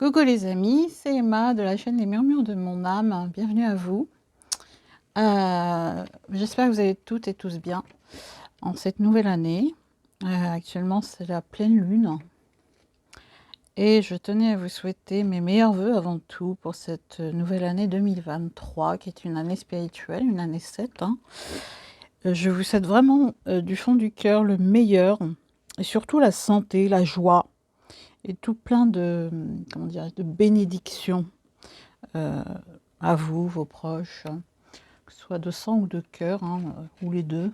Coucou les amis, c'est Emma de la chaîne Les Murmures de mon âme. Bienvenue à vous. J'espère que vous allez toutes et tous bien en cette nouvelle année. Actuellement, c'est la pleine lune. Et je tenais à vous souhaiter mes meilleurs vœux avant tout pour cette nouvelle année 2023, qui est une année spirituelle, une année 7. Je vous souhaite vraiment du fond du cœur le meilleur, et surtout la santé, la joie, et tout plein de, comment dirais, de bénédictions à vous, vos proches, que ce soit de sang ou de cœur, ou les deux.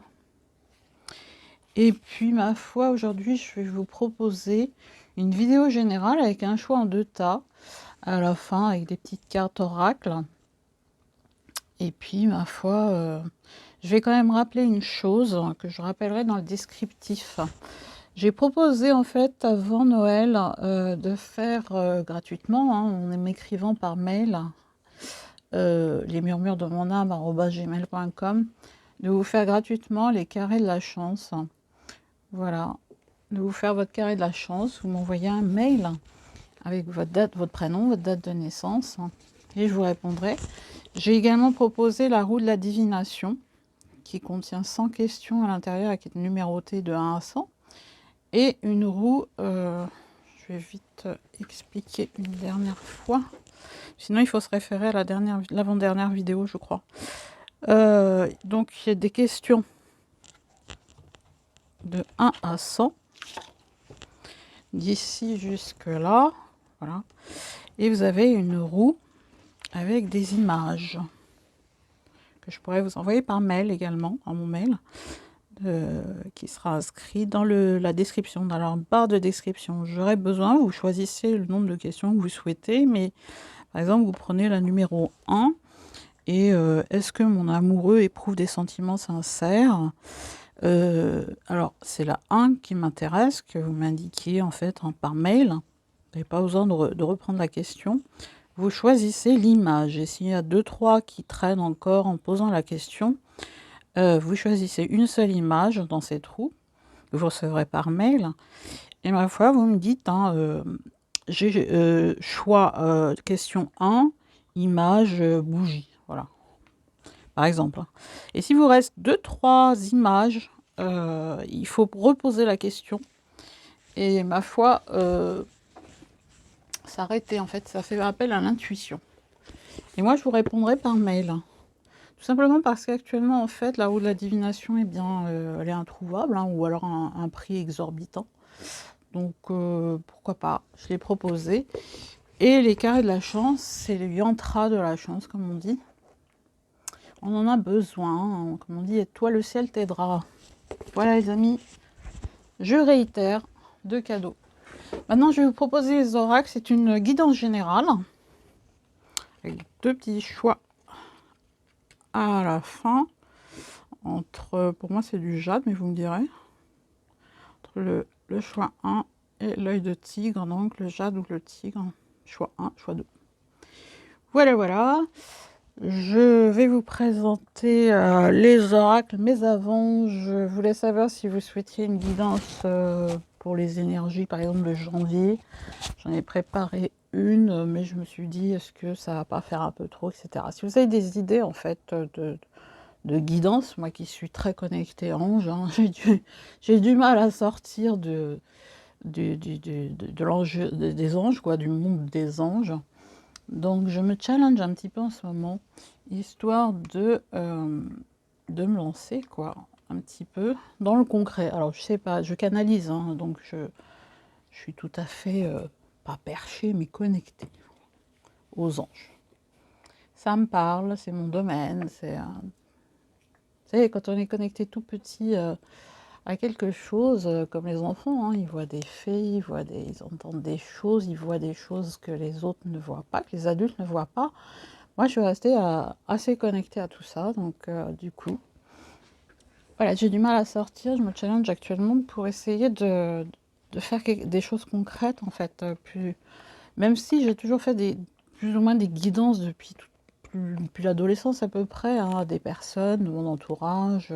Et puis, ma foi, aujourd'hui, je vais vous proposer une vidéo générale avec un choix en 2 tas, à la fin, avec des petites cartes oracles. Et puis, ma foi, je vais quand même rappeler une chose que je rappellerai dans le descriptif. J'ai proposé, en fait, avant Noël, de faire gratuitement, en m'écrivant par mail, les murmures de mon âme @gmail.com, de vous faire gratuitement les carrés de la chance. Voilà, de vous faire votre carré de la chance. Vous m'envoyez un mail avec votre date, votre prénom, votre date de naissance, et je vous répondrai. J'ai également proposé la roue de la divination, qui contient 100 questions à l'intérieur et qui est numérotée de 1 à 100. Et une roue, je vais vite expliquer une dernière fois. Sinon, il faut se référer à l'avant-dernière vidéo, je crois. Donc, il y a des questions de 1 à 100, d'ici jusque là, voilà. Et vous avez une roue avec des images que je pourrais vous envoyer par mail également, à mon mail, qui sera inscrit dans la description, dans la barre de description. J'aurais besoin, vous choisissez le nombre de questions que vous souhaitez, mais par exemple, vous prenez la numéro 1, et est-ce que mon amoureux éprouve des sentiments sincères? Alors, c'est la 1 qui m'intéresse, que vous m'indiquiez en fait par mail. Vous n'avez pas besoin de reprendre la question. Vous choisissez l'image. Et s'il y a 2-3 qui traînent encore en posant la question, vous choisissez une seule image dans cette roue, que vous recevrez par mail. Et ma foi, vous me dites, j'ai choix question 1, image bougie. Voilà, par exemple. Et si vous reste 2-3 images, il faut reposer la question. Et ma foi, s'arrêter, en fait, ça fait appel à l'intuition. Et moi, je vous répondrai par mail. Tout simplement parce qu'actuellement, en fait, la roue de la divination, eh bien, elle est introuvable, ou alors un prix exorbitant. Donc, pourquoi pas, je l'ai proposé. Et les carrés de la chance, c'est les yantras de la chance, comme on dit. On en a besoin, comme on dit, et toi, le ciel t'aidera. Voilà, les amis, je réitère, 2 cadeaux. Maintenant, je vais vous proposer les oracles. C'est une guidance générale, avec 2 petits choix à la fin. Pour moi, c'est du jade, mais vous me direz. Entre le choix 1 et l'œil de tigre, donc le jade ou le tigre. Choix 1, choix 2. Voilà, voilà. Je vais vous présenter les oracles, mais avant, je voulais savoir si vous souhaitiez une guidance pour les énergies, par exemple de janvier. J'en ai préparé une, mais je me suis dit, est-ce que ça va pas faire un peu trop, etc. Si vous avez des idées, en fait, de guidance, moi qui suis très connectée ange, j'ai du mal à sortir des anges, quoi, du monde des anges. Donc je me challenge un petit peu en ce moment, histoire de me lancer, quoi, un petit peu dans le concret. Alors je sais pas, je canalise, donc je suis tout à fait, pas perchée, mais connectée aux anges. Ça me parle, c'est mon domaine, vous savez, quand on est connecté tout petit à quelque chose, comme les enfants, ils voient des fées, ils entendent des choses, ils voient des choses que les autres ne voient pas, que les adultes ne voient pas. Moi, je suis restée assez connectée à tout ça, donc du coup, voilà, j'ai du mal à sortir. Je me challenge actuellement pour essayer de faire des choses concrètes, en fait. Même si j'ai toujours fait plus ou moins des guidances depuis l'adolescence à peu près, à des personnes de mon entourage,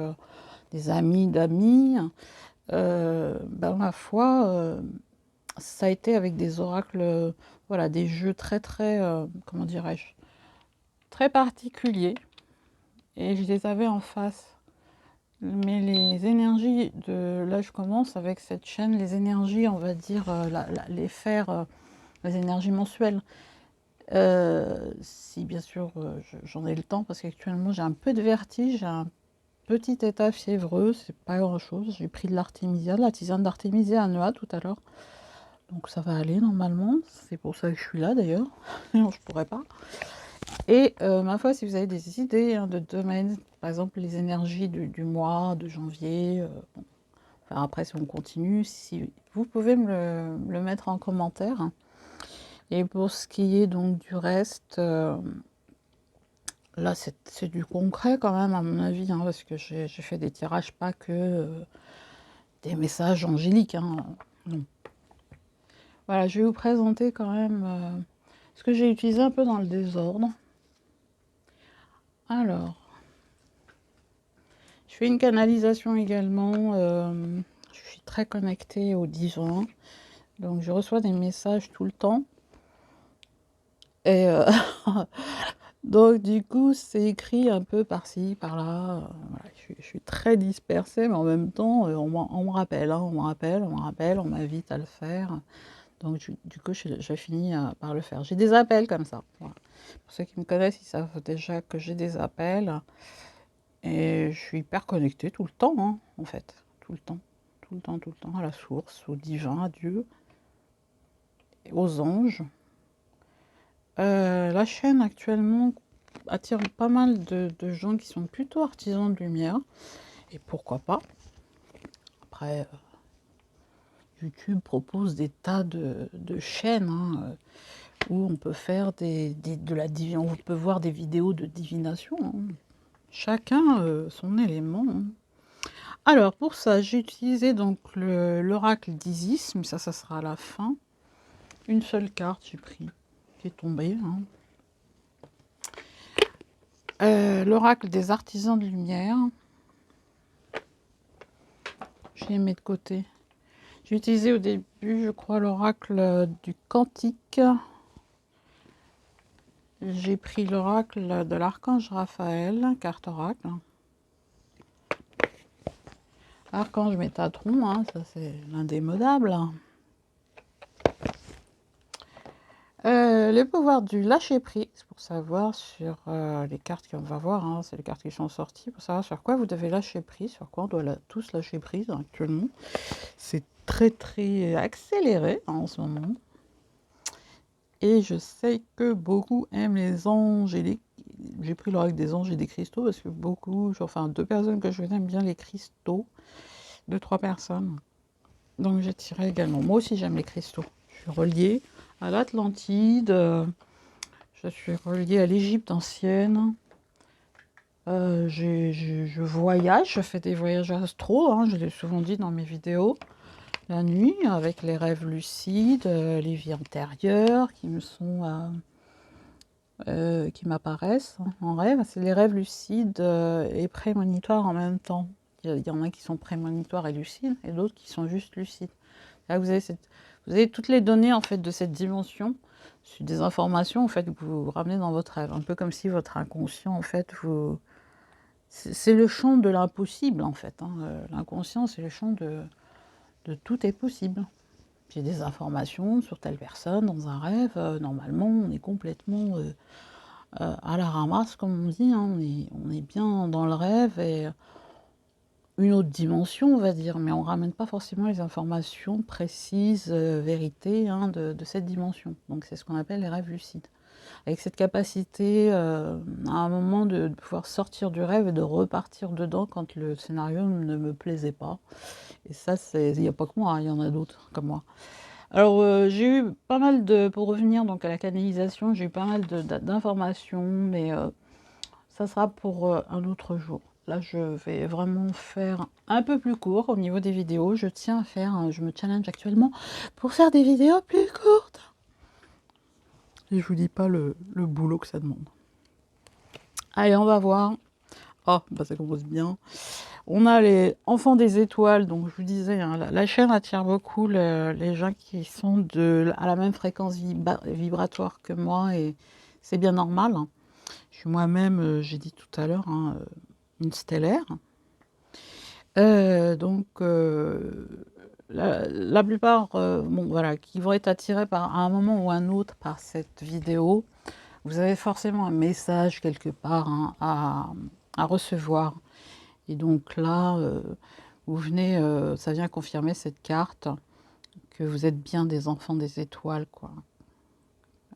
des amis d'amis. Ma foi, ça a été avec des oracles voilà, des jeux très, comment dirais-je, très particuliers. Et je les avais en face. Mais les énergies de... Là, je commence avec cette chaîne, les énergies, on va dire, les faire, les énergies mensuelles. Si, bien sûr, j'en ai le temps, parce qu'actuellement, j'ai un peu de vertige, j'ai un petit état fiévreux, c'est pas grand-chose. J'ai pris de l'artémisia, de la tisane d'artémisia à Noix tout à l'heure. Donc ça va aller normalement, c'est pour ça que je suis là d'ailleurs, sinon je pourrais pas. Et ma foi, si vous avez des idées hein, de domaines, par exemple les énergies du mois de janvier, bon. Enfin, après si on continue, si vous pouvez me le mettre en commentaire. Et pour ce qui est donc du reste, là c'est du concret quand même à mon avis, hein, parce que j'ai fait des tirages, pas que des messages angéliques. Hein, non. Voilà, je vais vous présenter quand même ce que j'ai utilisé un peu dans le désordre. Alors, je fais une canalisation également. Je suis très connectée au divin. Donc, je reçois des messages tout le temps. Et donc, du coup, c'est écrit un peu par-ci, par-là. Voilà, je suis très dispersée, mais en même temps, on me rappelle, hein, on me rappelle, on m'invite à le faire. Donc, du coup, je finis par le faire. J'ai des appels comme ça. Voilà. Pour ceux qui me connaissent, ils savent déjà que j'ai des appels. Et je suis hyper connectée tout le temps, hein, en fait. Tout le temps. Tout le temps, tout le temps. À la source, au divin, à Dieu, aux anges. La chaîne, actuellement, attire pas mal de gens qui sont plutôt artisans de lumière. Et pourquoi pas. Après, YouTube propose des tas de chaînes, hein, où on peut faire on peut voir des vidéos de divination. Hein. Chacun son élément. Hein. Alors pour ça, j'ai utilisé donc l'oracle d'Isis, mais ça sera à la fin. Une seule carte, j'ai pris, qui est tombée. Hein. L'oracle des artisans de lumière. Je les mets de côté. J'ai utilisé au début, je crois, l'oracle du cantique. J'ai pris l'oracle de l'archange Raphaël, carte oracle. Archange Métatron, hein, ça c'est l'indémodable. Le pouvoir du lâcher-prise, pour savoir sur les cartes qu'on va voir, hein, c'est les cartes qui sont sorties, pour savoir sur quoi vous devez lâcher prise, sur quoi on doit tous lâcher prise hein, actuellement. C'est très très accéléré hein, en ce moment. Et je sais que beaucoup aiment les anges et les... J'ai pris l'oracle des anges et des cristaux parce que beaucoup, enfin 2 personnes que je connais aiment bien les cristaux. 2-3 personnes. Donc j'ai tiré également. Moi aussi j'aime les cristaux. Je suis reliée à l'Atlantide. Je suis reliée à l'Égypte ancienne. Je voyage, je fais des voyages astro, hein, je l'ai souvent dit dans mes vidéos. La nuit, avec les rêves lucides, les vies antérieures qui qui m'apparaissent en rêve. C'est les rêves lucides et prémonitoires en même temps. Il y en a qui sont prémonitoires et lucides, et d'autres qui sont juste lucides. Là, vous avez toutes les données en fait de cette dimension, des informations en fait que vous ramenez dans votre rêve, un peu comme si votre inconscient en fait c'est le champ de l'impossible en fait. Hein. L'inconscient c'est le champ de tout est possible. J'ai des informations sur telle personne dans un rêve. Normalement, on est complètement à la ramasse, comme on dit. Hein. On est bien dans le rêve et une autre dimension, on va dire, mais on ne ramène pas forcément les informations précises, vérités hein, de cette dimension. Donc c'est ce qu'on appelle les rêves lucides. Avec cette capacité, à un moment, de pouvoir sortir du rêve et de repartir dedans quand le scénario ne me plaisait pas. Et ça, il n'y a pas que moi, hein, il y en a d'autres comme moi. Alors, j'ai eu pas mal pour revenir donc à la canalisation, j'ai eu pas mal d'informations, mais ça sera pour un autre jour. Là, je vais vraiment faire un peu plus court au niveau des vidéos. Je tiens à faire, je me challenge actuellement pour faire des vidéos plus courtes. Et je vous dis pas le boulot que ça demande. Allez, on va voir. Ah, bah ça commence bien. On a les enfants des étoiles, donc je vous disais, hein, la chaîne attire beaucoup les gens qui sont à la même fréquence vibratoire que moi, et c'est bien normal, hein. Je suis moi-même, j'ai dit tout à l'heure, hein, une stellaire. Donc, la plupart, bon, voilà, qui vont être attirés à un moment ou un autre par cette vidéo, vous avez forcément un message quelque part, hein, à recevoir. Et donc là, vous venez, ça vient confirmer cette carte, que vous êtes bien des enfants des étoiles, quoi.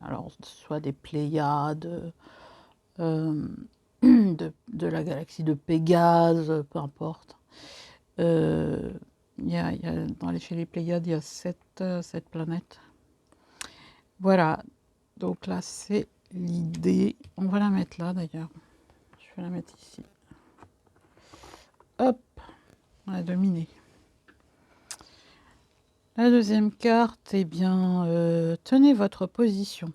Alors, soit des Pléiades, euh, de la galaxie de Pégase, peu importe. Chez les Pléiades, il y a 7 planètes. Voilà, donc là, c'est l'idée. On va la mettre là, d'ailleurs. Je vais la mettre ici. Hop, on a dominé. La deuxième carte, eh bien, tenez votre position.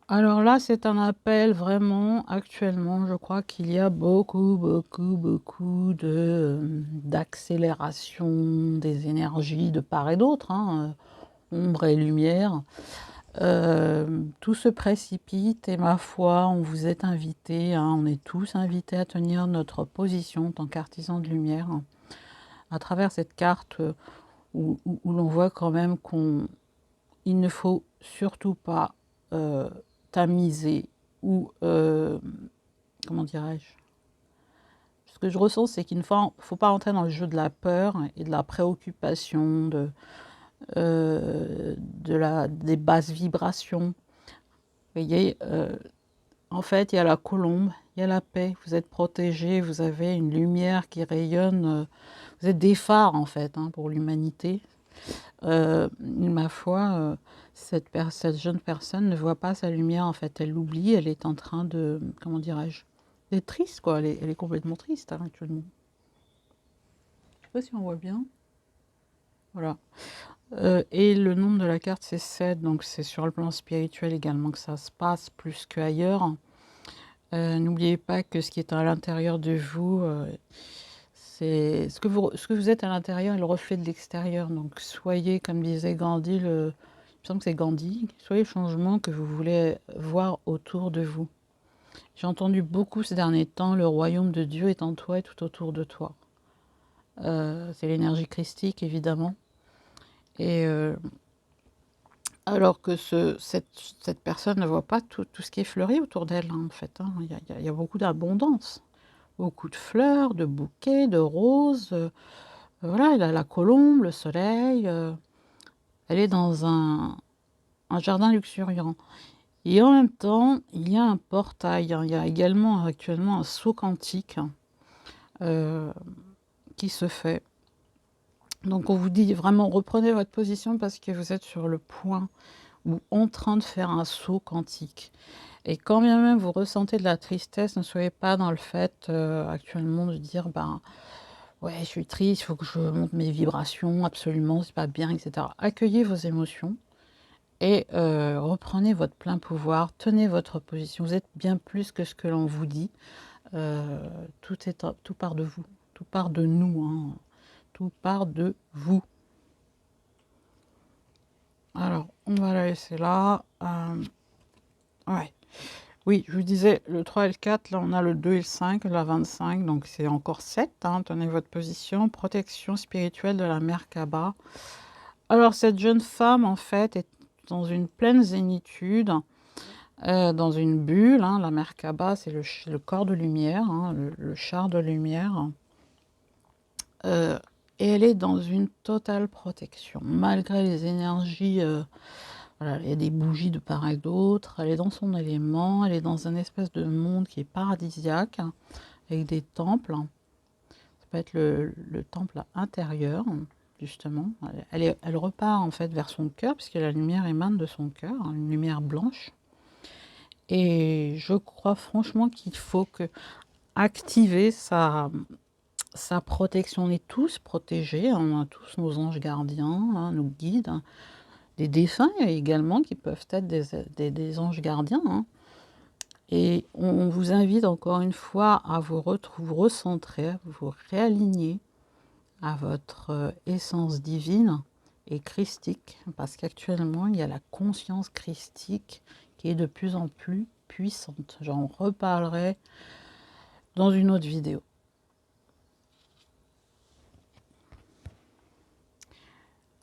Alors là, c'est un appel vraiment, actuellement, je crois qu'il y a beaucoup d'accélération des énergies de part et d'autre, hein, ombre et lumière. Tout se précipite et ma foi, on vous est invités, hein, on est tous invités à tenir notre position en tant qu'artisans de lumière, hein, à travers cette carte où l'on voit quand même qu'il ne faut surtout pas tamiser ou, comment dirais-je, ce que je ressens, c'est qu'il ne faut pas entrer dans le jeu de la peur et de la préoccupation, des basses vibrations. Vous voyez, en fait, il y a la colombe, il y a la paix, vous êtes protégés, vous avez une lumière qui rayonne, vous êtes des phares en fait, hein, pour l'humanité. Ma foi, cette jeune personne ne voit pas sa lumière, en fait, elle l'oublie, elle est en train de, comment dirais-je, d'être triste, quoi, elle est complètement triste, hein, actuellement. Je sais pas si on voit bien. Voilà. Et le nombre de la carte, c'est 7, donc c'est sur le plan spirituel également que ça se passe, plus qu'ailleurs. N'oubliez pas que ce qui est à l'intérieur de vous, c'est ce que vous êtes à l'intérieur est le reflet de l'extérieur. Donc soyez, comme disait Gandhi, il me semble que c'est Gandhi, soyez le changement que vous voulez voir autour de vous. J'ai entendu beaucoup ces derniers temps, le royaume de Dieu est en toi et tout autour de toi. C'est l'énergie christique, évidemment. Et alors que cette personne ne voit pas tout ce qui est fleuri autour d'elle, hein, en fait, hein. Il y a beaucoup d'abondance, beaucoup de fleurs, de bouquets, de roses. Voilà, elle a la colombe, le soleil. Elle est dans un jardin luxuriant. Et en même temps, il y a un portail, hein. Il y a également actuellement un saut quantique qui se fait. Donc on vous dit vraiment, reprenez votre position parce que vous êtes sur le point ou en train de faire un saut quantique. Et quand bien même vous ressentez de la tristesse, ne soyez pas dans le fait actuellement de dire, ben, ouais, je suis triste, il faut que je monte mes vibrations, absolument, c'est pas bien, etc. Accueillez vos émotions et reprenez votre plein pouvoir, tenez votre position. Vous êtes bien plus que ce que l'on vous dit. Tout part de vous, tout part de nous, hein. Tout part de vous. Alors, on va la laisser là. Ouais. Oui, je vous disais, le 3 et le 4, là on a le 2 et le 5, la 25, donc c'est encore 7, hein, tenez votre position. Protection spirituelle de la mère Kaba. Alors cette jeune femme, en fait, est dans une pleine zénitude, dans une bulle, hein. La mère Kaba, c'est le corps de lumière, hein, le char de lumière. Et elle est dans une totale protection, malgré les énergies. Voilà, il y a des bougies de part et d'autre, elle est dans son élément, elle est dans un espèce de monde qui est paradisiaque, avec des temples. Ça peut être le temple intérieur, justement. Elle repart en fait vers son cœur, puisque la lumière émane de son cœur, hein, une lumière blanche. Et je crois franchement qu'il faut activer sa protection. On est tous protégés, hein, on a tous nos anges gardiens, hein, nos guides. Des défunts également qui peuvent être des anges gardiens, hein. Et on vous invite encore une fois à vous recentrer, à vous réaligner à votre essence divine et christique, parce qu'actuellement, il y a la conscience christique qui est de plus en plus puissante. J'en reparlerai dans une autre vidéo.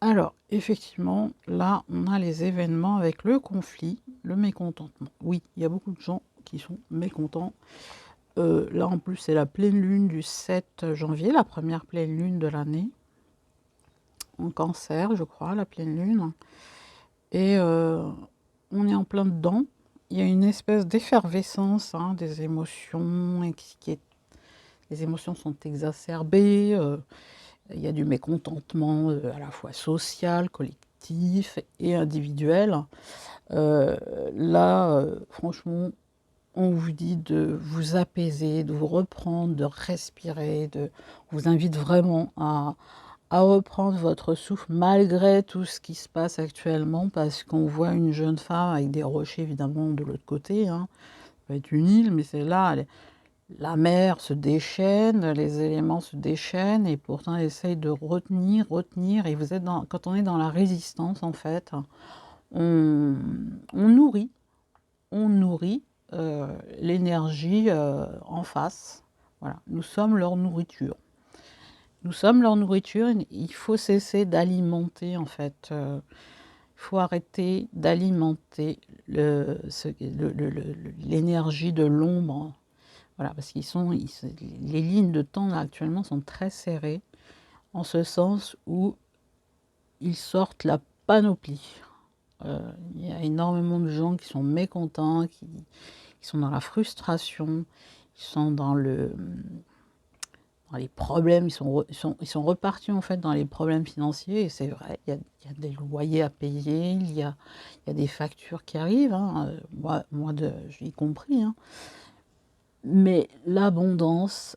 Alors, effectivement, là, on a les événements avec le conflit, le mécontentement. Oui, il y a beaucoup de gens qui sont mécontents. Là, en plus, c'est la pleine lune du 7 janvier, la première pleine lune de l'année. En cancer, je crois, la pleine lune. Et on est en plein dedans. Il y a une espèce d'effervescence des émotions. Les émotions sont exacerbées. Il y a du mécontentement à la fois social, collectif et individuel. Là, franchement, on vous dit de vous apaiser, de vous reprendre, de respirer. On vous invite vraiment à reprendre votre souffle malgré tout ce qui se passe actuellement, parce qu'on voit une jeune femme avec des rochers évidemment de l'autre côté. Ça peut être une île, mais c'est là, la mer se déchaîne, les éléments se déchaînent, et pourtant elle essaye de retenir, et vous êtes quand on est dans la résistance, en fait, on nourrit l'énergie en face. Voilà, nous sommes leur nourriture. Nous sommes leur nourriture, il faut cesser d'alimenter, en fait. Il faut arrêter d'alimenter l'énergie de l'ombre. Voilà, parce les lignes de temps, là, actuellement, sont très serrées, en ce sens où ils sortent la panoplie. Il y a énormément de gens qui sont mécontents, qui sont dans la frustration, qui sont dans les problèmes, ils sont repartis en fait dans les problèmes financiers, et c'est vrai, il y a des loyers à payer, il y a des factures qui arrivent, moi y compris, mais l'abondance,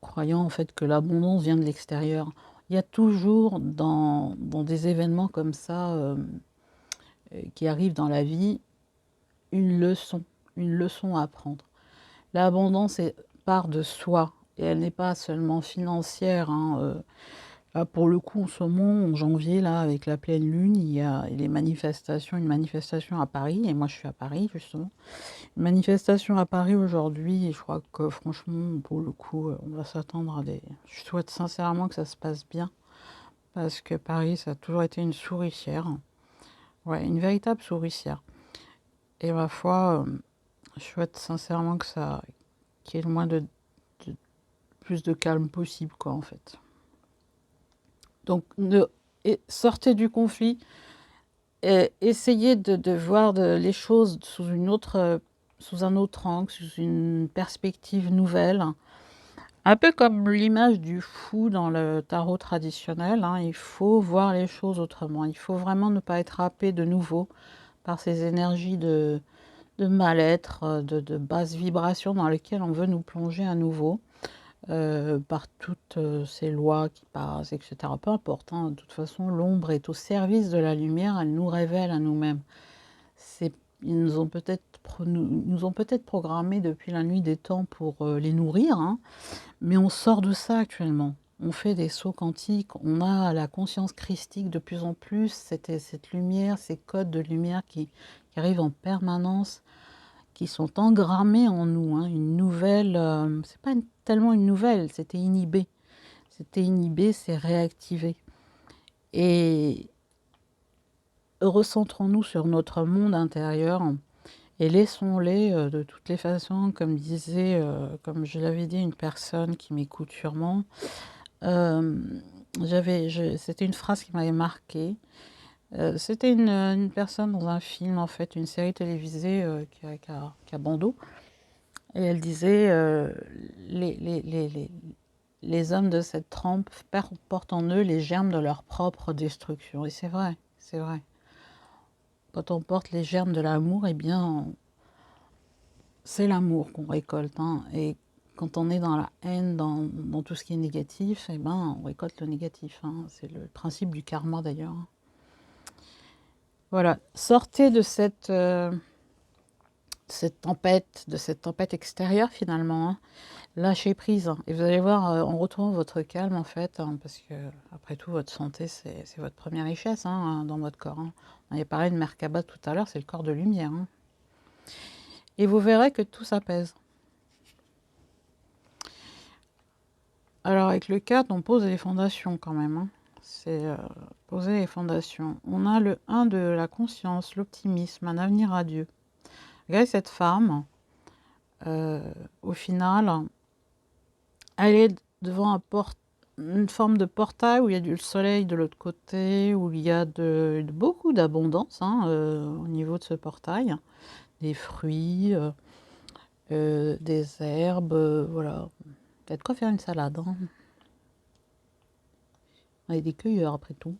croyant en fait que l'abondance vient de l'extérieur, il y a toujours dans des événements comme ça qui arrivent dans la vie, une leçon à apprendre. L'abondance part de soi, et elle n'est pas seulement financière. Là, pour le coup, en ce moment, en janvier, là, avec la pleine lune, il y a une manifestation à Paris, et moi je suis à Paris justement. Une manifestation à Paris aujourd'hui, et je crois que franchement, pour le coup, on va s'attendre à des... Je souhaite sincèrement que ça se passe bien, parce que Paris, ça a toujours été une souricière. Ouais, une véritable souricière. Et ma foi, je souhaite sincèrement qu'il y ait le moins plus de calme possible, quoi, en fait. Donc, sortez du conflit, et essayez de voir les choses sous un autre angle, sous une perspective nouvelle. Un peu comme l'image du fou dans le tarot traditionnel, il faut voir les choses autrement. Il faut vraiment ne pas être happé de nouveau par ces énergies de mal-être, de basse vibration dans lesquelles on veut nous plonger à nouveau. Par toutes ces lois qui passent, etc. Peu importe, de toute façon, l'ombre est au service de la lumière, elle nous révèle à nous-mêmes. Ils nous ont peut-être programmés depuis la nuit des temps pour les nourrir, mais on sort de ça actuellement. On fait des sauts quantiques, on a la conscience christique de plus en plus, cette lumière, ces codes de lumière qui arrivent en permanence, qui sont engrammés en nous. Une nouvelle, c'est pas tellement une nouvelle, c'était inhibé. C'est réactivé. Et recentrons-nous sur notre monde intérieur et laissons-les de toutes les façons, comme je l'avais dit, une personne qui m'écoute sûrement. C'était une phrase qui m'avait marquée. C'était une personne dans un film, en fait, une série télévisée qui a Bandeau. Et elle disait, les hommes de cette trempe portent en eux les germes de leur propre destruction. Et c'est vrai, c'est vrai. Quand on porte les germes de l'amour, eh bien, c'est l'amour qu'on récolte. Et quand on est dans la haine, dans tout ce qui est négatif, eh ben, on récolte le négatif. C'est le principe du karma, d'ailleurs. Voilà, sortez de cette de cette tempête extérieure finalement, hein. Lâchez prise, hein. Et vous allez voir, en retrouvant votre calme en fait, hein, parce que après tout, votre santé, c'est votre première richesse, hein, dans votre corps, hein. On avait parlé de Merkaba tout à l'heure, c'est le corps de lumière, hein. Et vous verrez que tout s'apaise. Alors avec le 4, on pose les fondations quand même, hein. C'est poser les fondations. On a le 1 de la conscience, l'optimisme, un avenir radieux. Regardez cette femme, au final, elle est devant une forme de portail où il y a du soleil de l'autre côté, où il y a beaucoup d'abondance, hein, au niveau de ce portail. Des fruits, des herbes, voilà. Peut-être quoi faire une salade, hein. On est des cueilleurs après tout.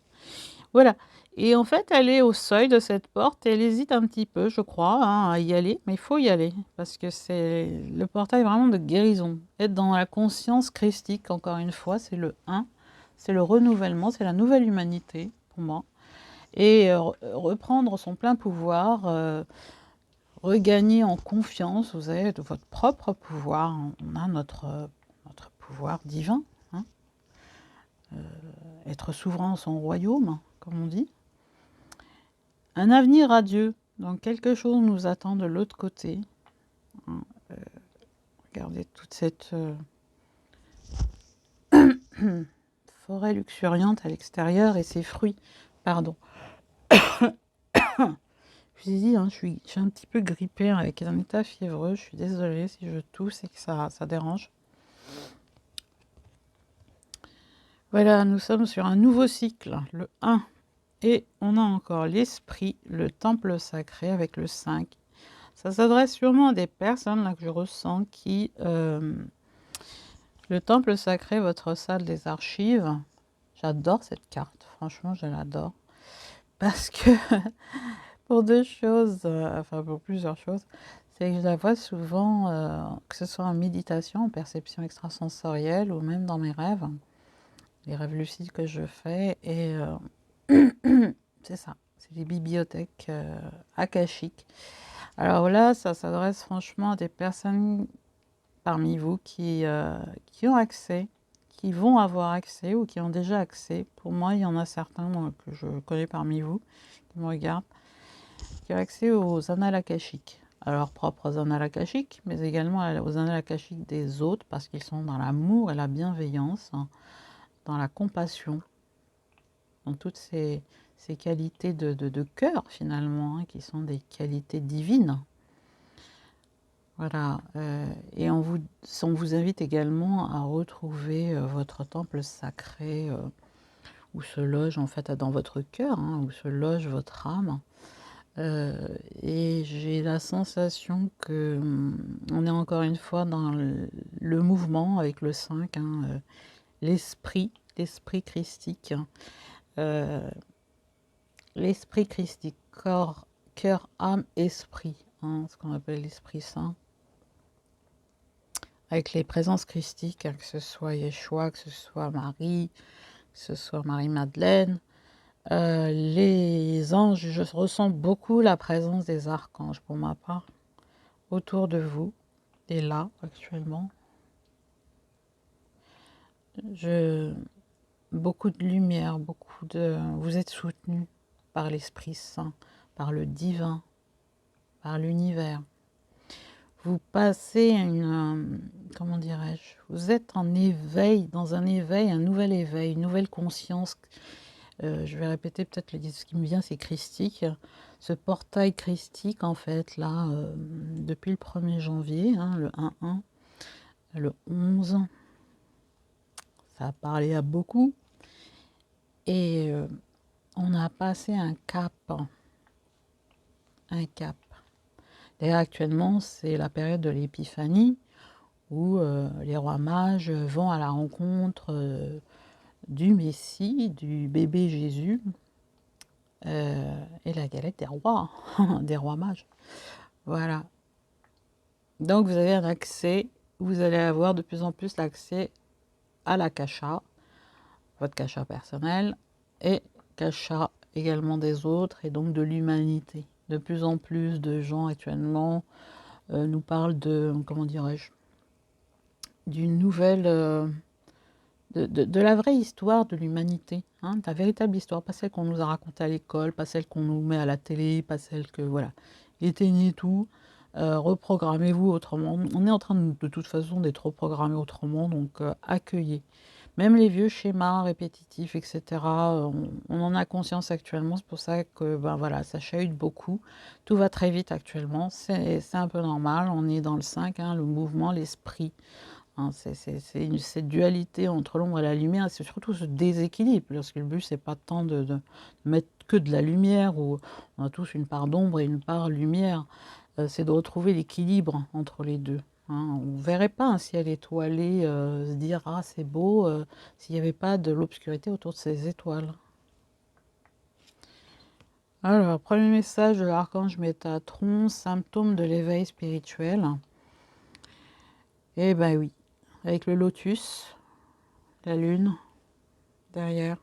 Voilà. Et en fait, elle est au seuil de cette porte et elle hésite un petit peu, je crois, hein, à y aller. Mais il faut y aller parce que c'est le portail vraiment de guérison. Être dans la conscience christique, encore une fois, c'est le 1. C'est le renouvellement, c'est la nouvelle humanité pour moi. Et reprendre son plein pouvoir, regagner en confiance, vous avez de votre propre pouvoir. On a notre pouvoir divin, hein. Être souverain en son royaume, comme on dit. Un avenir radieux, donc quelque chose nous attend de l'autre côté. Regardez toute cette forêt luxuriante à l'extérieur et ses fruits. Pardon. Je vous ai dit, hein, je suis un petit peu grippée avec un état fiévreux. Je suis désolée si je tousse et que ça dérange. Voilà, nous sommes sur un nouveau cycle, le 1. Et on a encore l'esprit, le temple sacré avec le 5. Ça s'adresse sûrement à des personnes là, que je ressens qui... le temple sacré, votre salle des archives. J'adore cette carte, franchement, je l'adore. Parce que, pour deux choses, enfin pour plusieurs choses, c'est que je la vois souvent, que ce soit en méditation, en perception extrasensorielle ou même dans mes rêves, les rêves lucides que je fais. Et c'est ça, c'est les bibliothèques akashiques. Alors là, ça s'adresse franchement à des personnes parmi vous qui ont accès, qui vont avoir accès ou qui ont déjà accès. Pour moi, il y en a certains que je connais parmi vous qui me regardent, qui ont accès aux annales akashiques. À leurs propres annales akashiques, mais également aux annales akashiques des autres, parce qu'ils sont dans l'amour et la bienveillance, hein, dans la compassion, dans toutes ces qualités de cœur, finalement, hein, qui sont des qualités divines. Voilà, et on vous invite également à retrouver votre temple sacré où se loge en fait dans votre cœur, hein, où se loge votre âme. Et j'ai la sensation que on est encore une fois dans le mouvement avec le 5, hein, l'esprit christique, l'esprit christique, corps, cœur, âme, esprit, hein, ce qu'on appelle l'Esprit Saint. Avec les présences christiques, hein, que ce soit Yeshua, que ce soit Marie, que ce soit Marie-Madeleine, les anges, je ressens beaucoup la présence des archanges pour ma part, autour de vous, et là, actuellement. Beaucoup de lumière, vous êtes soutenus par l'Esprit Saint, par le divin, par l'univers. Vous passez comment dirais-je, vous êtes en éveil, dans un éveil, un nouvel éveil, une nouvelle conscience. Je vais répéter peut-être ce qui me vient, c'est christique. Ce portail christique, en fait, là, depuis le 1er janvier, hein, le 1-1, le 11, ça a parlé à beaucoup. Et on a passé un cap. Un cap. D'ailleurs, actuellement, c'est la période de l'épiphanie, où les rois mages vont à la rencontre du Messie, du bébé Jésus, et la galette des rois, des rois mages. Voilà. Donc vous avez un accès, vous allez avoir de plus en plus l'accès à la cacha, votre cacha personnel, et cacha également des autres, et donc de l'humanité. De plus en plus de gens actuellement nous parlent de, comment dirais-je, d'une nouvelle, de la vraie histoire de l'humanité, hein, de la véritable histoire, pas celle qu'on nous a racontée à l'école, pas celle qu'on nous met à la télé, pas celle que, voilà, éteignez tout, reprogrammez-vous autrement. On est en train de toute façon d'être reprogrammé autrement, donc accueillez. Même les vieux schémas répétitifs, etc., on en a conscience actuellement, c'est pour ça que ben voilà, ça chahute beaucoup. Tout va très vite actuellement, c'est un peu normal, on est dans le 5, hein, le mouvement, l'esprit. Hein, cette dualité entre l'ombre et la lumière, c'est surtout ce déséquilibre, parce que le but, c'est pas tant de mettre que de la lumière, où on a tous une part d'ombre et une part lumière, c'est de retrouver l'équilibre entre les deux. Hein. On ne verrait pas un ciel étoilé se dire « Ah, c'est beau s'il n'y avait pas de l'obscurité autour de ces étoiles. Alors, premier message de l'archange Métatron, symptôme de l'éveil spirituel. Eh ben oui, avec le lotus, la lune, derrière,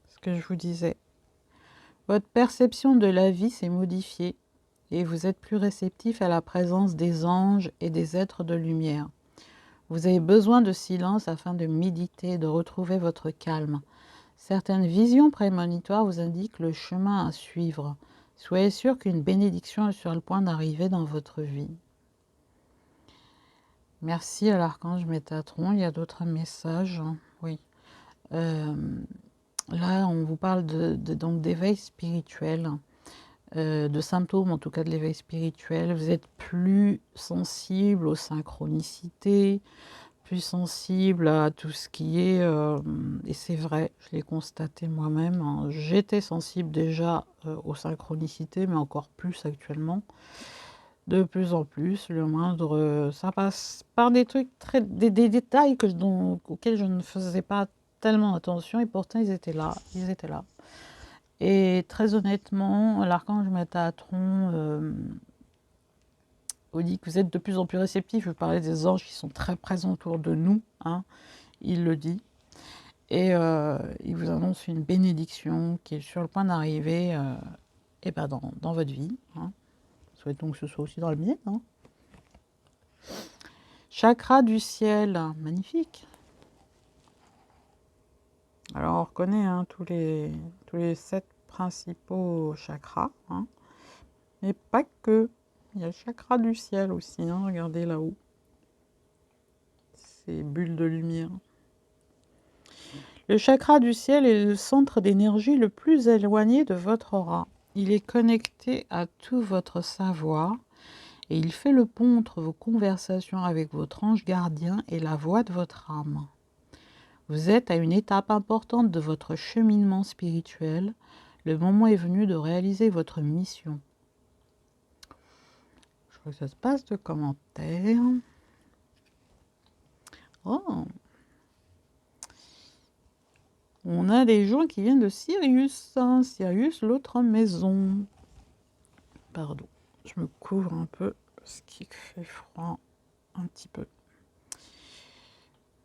ce que je vous disais. Votre perception de la vie s'est modifiée et vous êtes plus réceptif à la présence des anges et des êtres de lumière. Vous avez besoin de silence afin de méditer, de retrouver votre calme. Certaines visions prémonitoires vous indiquent le chemin à suivre. Soyez sûr qu'une bénédiction est sur le point d'arriver dans votre vie. Merci à l'archange Métatron. Il y a d'autres messages. Oui. Là, on vous parle donc d'éveil spirituel, de symptômes en tout cas de l'éveil spirituel. Vous êtes plus sensible aux synchronicités, plus sensible à tout ce qui est, et c'est vrai, je l'ai constaté moi-même, hein, j'étais sensible déjà aux synchronicités, mais encore plus actuellement. De plus en plus, le moindre, ça passe par des trucs des détails auxquels je ne faisais pas tellement attention, et pourtant ils étaient là, ils étaient là. Et très honnêtement, l'archange Métatron vous dit que vous êtes de plus en plus réceptif. Je parlais des anges qui sont très présents autour de nous, hein, il le dit. Et il vous annonce une bénédiction qui est sur le point d'arriver et ben dans votre vie. Hein. Souhaitons que ce soit aussi dans le mien. Hein. Chakra du ciel, magnifique. Alors on reconnaît hein, tous les 7 principaux chakras, hein, mais pas que. Il y a le chakra du ciel aussi, hein, regardez là-haut. Ces bulles de lumière. Le chakra du ciel est le centre d'énergie le plus éloigné de votre aura. Il est connecté à tout votre savoir et il fait le pont entre vos conversations avec votre ange gardien et la voix de votre âme. Vous êtes à une étape importante de votre cheminement spirituel. Le moment est venu de réaliser votre mission. Je crois que ça se passe de commentaires. Oh! On a des gens qui viennent de Sirius. Hein, Sirius, l'autre maison. Pardon, je me couvre un peu parce qu'il fait froid un petit peu.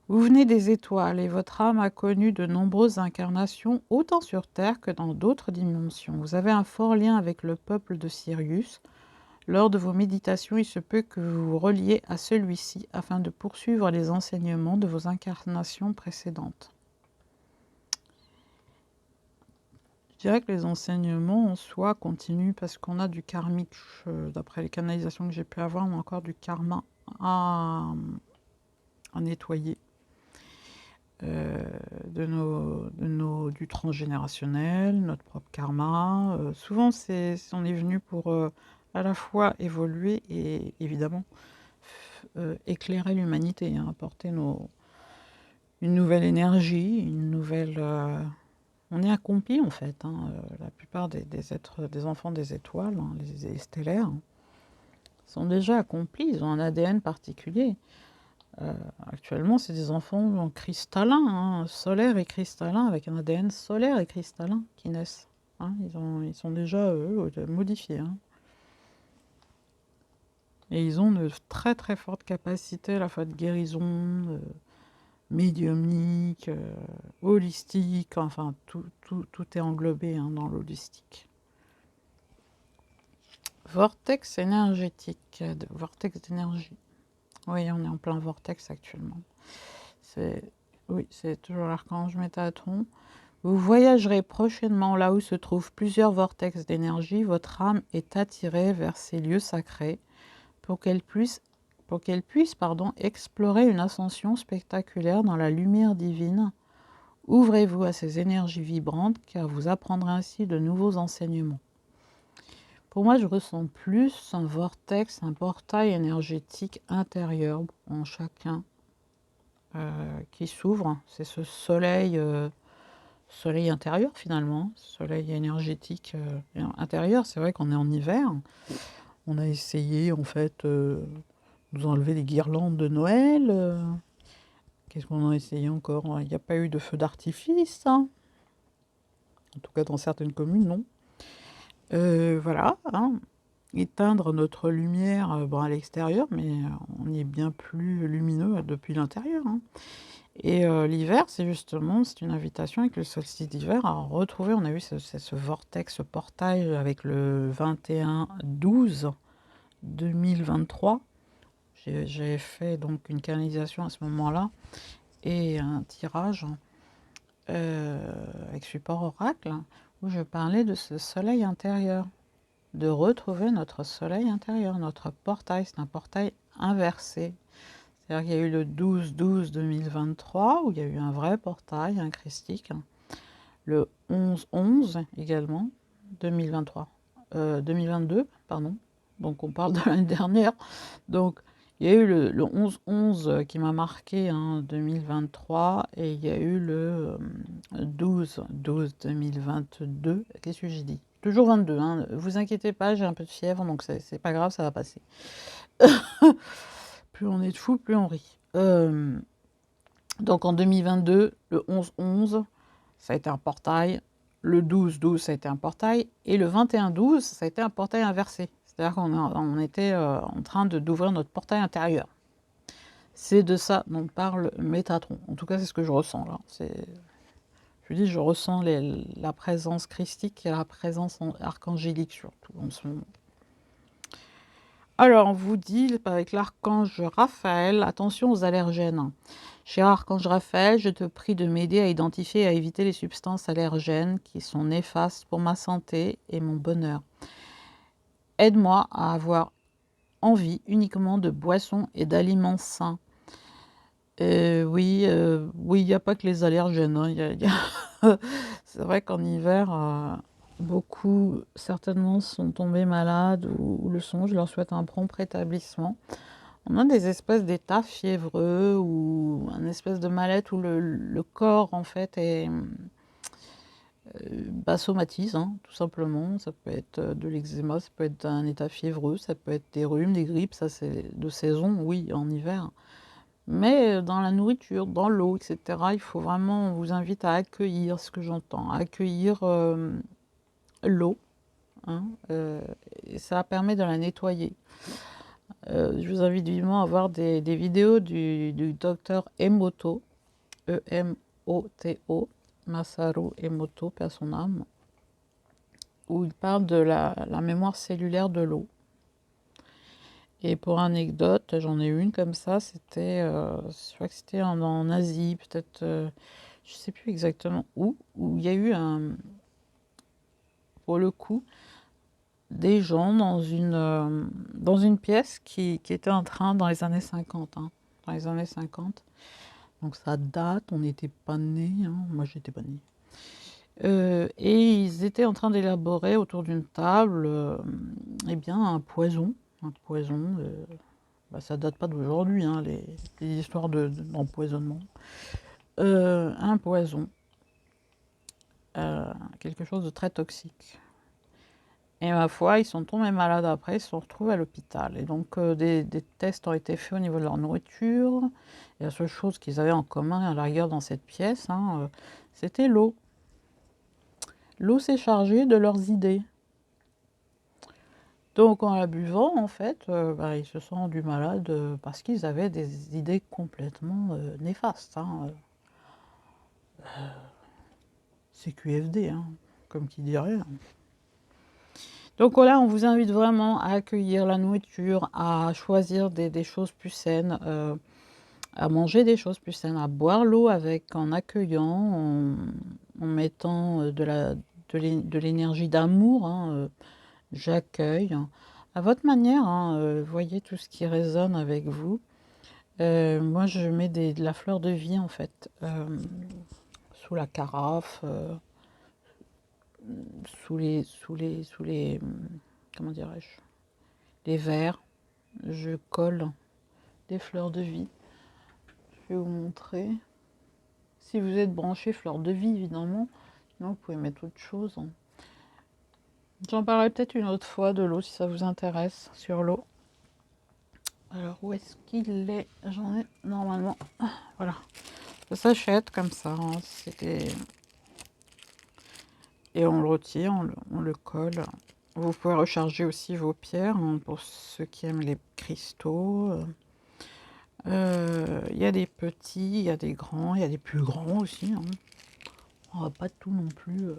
Vous venez des étoiles et votre âme a connu de nombreuses incarnations, autant sur Terre que dans d'autres dimensions. Vous avez un fort lien avec le peuple de Sirius. Lors de vos méditations, il se peut que vous vous reliez à celui-ci afin de poursuivre les enseignements de vos incarnations précédentes. Je dirais que les enseignements en soi continuent parce qu'on a du karmique, d'après les canalisations que j'ai pu avoir, on a encore du karma à nettoyer. Du transgénérationnel, notre propre karma. Souvent, on est venu pour à la fois évoluer et évidemment éclairer l'humanité, hein, apporter une nouvelle énergie, une nouvelle... on est accompli en fait. Hein, la plupart des êtres, des enfants des étoiles, hein, les stellaires, hein, sont déjà accomplis, ils ont un ADN particulier. Actuellement, c'est des enfants cristallins, hein, solaires et cristallins, avec un ADN solaire et cristallin qui naissent. Hein, ils sont déjà, eux, modifiés. Hein. Et ils ont de très très fortes capacités à la fois de guérison, médiumnique, holistique, enfin tout est englobé hein, dans l'holistique. Vortex énergétique, vortex d'énergie. Oui, on est en plein vortex actuellement. Oui, c'est toujours l'archange Métatron. Vous voyagerez prochainement là où se trouvent plusieurs vortex d'énergie. Votre âme est attirée vers ces lieux sacrés pour qu'elle puisse, explorer une ascension spectaculaire dans la lumière divine. Ouvrez-vous à ces énergies vibrantes car vous apprendrez ainsi de nouveaux enseignements. Pour moi, je ressens plus un vortex, un portail énergétique intérieur en chacun qui s'ouvre. C'est ce soleil, soleil intérieur finalement, soleil énergétique intérieur. C'est vrai qu'on est en hiver. On a essayé en fait de nous enlever les guirlandes de Noël. Qu'est-ce qu'on a essayé encore? Il n'y a pas eu de feu d'artifice, hein. En tout cas dans certaines communes, non. Voilà, hein. Éteindre notre lumière à l'extérieur, mais on est bien plus lumineux depuis l'intérieur, hein. Et l'hiver, c'est une invitation avec le solstice d'hiver à retrouver, on a vu ce vortex, ce portail avec le 21-12-2023. J'ai fait donc une canalisation à ce moment-là et un tirage avec support oracle où je parlais de ce soleil intérieur, de retrouver notre soleil intérieur, notre portail. C'est un portail inversé. C'est-à-dire qu'il y a eu le 12-12-2023 où il y a eu un vrai portail, un christique. Le 11-11 également, 2023. 2022, pardon. Donc on parle de l'année dernière. Donc il y a eu le 11-11 qui m'a marqué en 2023 et il y a eu le 12-12-2022. Qu'est-ce que j'ai dit? Toujours 22, hein. Vous inquiétez pas, j'ai un peu de fièvre, donc c'est pas grave, ça va passer. Plus on est de fous, plus on rit. Donc en 2022, le 11-11, ça a été un portail. Le 12-12, ça a été un portail. Et le 21-12, ça a été un portail inversé. C'est-à-dire qu'on était en train d'ouvrir notre portail intérieur. C'est de ça dont parle Métatron. En tout cas, c'est ce que je ressens là. Je dis, je ressens la présence christique et la présence archangélique surtout en ce moment. Alors, on vous dit avec l'archange Raphaël, attention aux allergènes. Cher archange Raphaël, je te prie de m'aider à identifier et à éviter les substances allergènes qui sont néfastes pour ma santé et mon bonheur. Aide-moi à avoir envie uniquement de boissons et d'aliments sains. Oui, il n'y a pas que les allergènes, hein. C'est vrai qu'en hiver, beaucoup certainement sont tombés malades ou le sont. Je leur souhaite un prompt rétablissement. On a des espèces d'états fiévreux ou un espèce de mal-être où le corps en fait somatise, hein, tout simplement. Ça peut être de l'eczéma, ça peut être un état fiévreux, ça peut être des rhumes, des grippes, ça c'est de saison, oui, en hiver. Mais dans la nourriture, dans l'eau, etc., il faut vraiment, on vous invite à accueillir ce que j'entends, à accueillir l'eau, hein, et ça permet de la nettoyer. Je vous invite vivement à voir des vidéos du docteur Emoto, E-M-O-T-O, Masaru Emoto, paix à son âme, où il parle de la mémoire cellulaire de l'eau. Et pour anecdote, j'en ai une comme ça, c'était, je crois que c'était en Asie, peut-être, je ne sais plus exactement où il y a eu pour le coup, des gens dans une pièce qui était en train, dans les années 50, hein, dans les années 50. Donc ça date, on n'était pas nés, hein, moi j'étais pas née. Et ils étaient en train d'élaborer autour d'une table eh bien, un poison. Ça date pas d'aujourd'hui, hein, les histoires d'empoisonnement. Un poison, quelque chose de très toxique. Et ma foi, ils sont tombés malades après, ils se sont retrouvés à l'hôpital. Et donc, des tests ont été faits au niveau de leur nourriture. Et la seule chose qu'ils avaient en commun, à la rigueur, dans cette pièce, hein, c'était l'eau. L'eau s'est chargée de leurs idées. Donc, en la buvant, en fait, ils se sont rendus malades parce qu'ils avaient des idées complètement néfastes, hein. CQFD, hein, comme qui dirait. Donc là, on vous invite vraiment à accueillir la nourriture, à choisir des choses plus saines, à manger des choses plus saines, à boire l'eau avec, en accueillant, en mettant de l'énergie d'amour, hein, j'accueille, hein, à votre manière, hein, voyez tout ce qui résonne avec vous. Moi, je mets de la fleur de vie, en fait, sous la carafe, comment dirais-je, les verres. Je colle des fleurs de vie. Je vais vous montrer. Si vous êtes branché fleurs de vie, évidemment, sinon vous pouvez mettre autre chose. J'en parlerai peut-être une autre fois de l'eau, si ça vous intéresse, sur l'eau. Alors, où est-ce qu'il est? J'en ai normalement. Voilà. Ça s'achète comme ça. Hein. Et on le retire, on le colle. Vous pouvez recharger aussi vos pierres, hein, pour ceux qui aiment les cristaux. Il y a des petits, il y a des grands, il y a des plus grands aussi. Hein. On va pas tout non plus.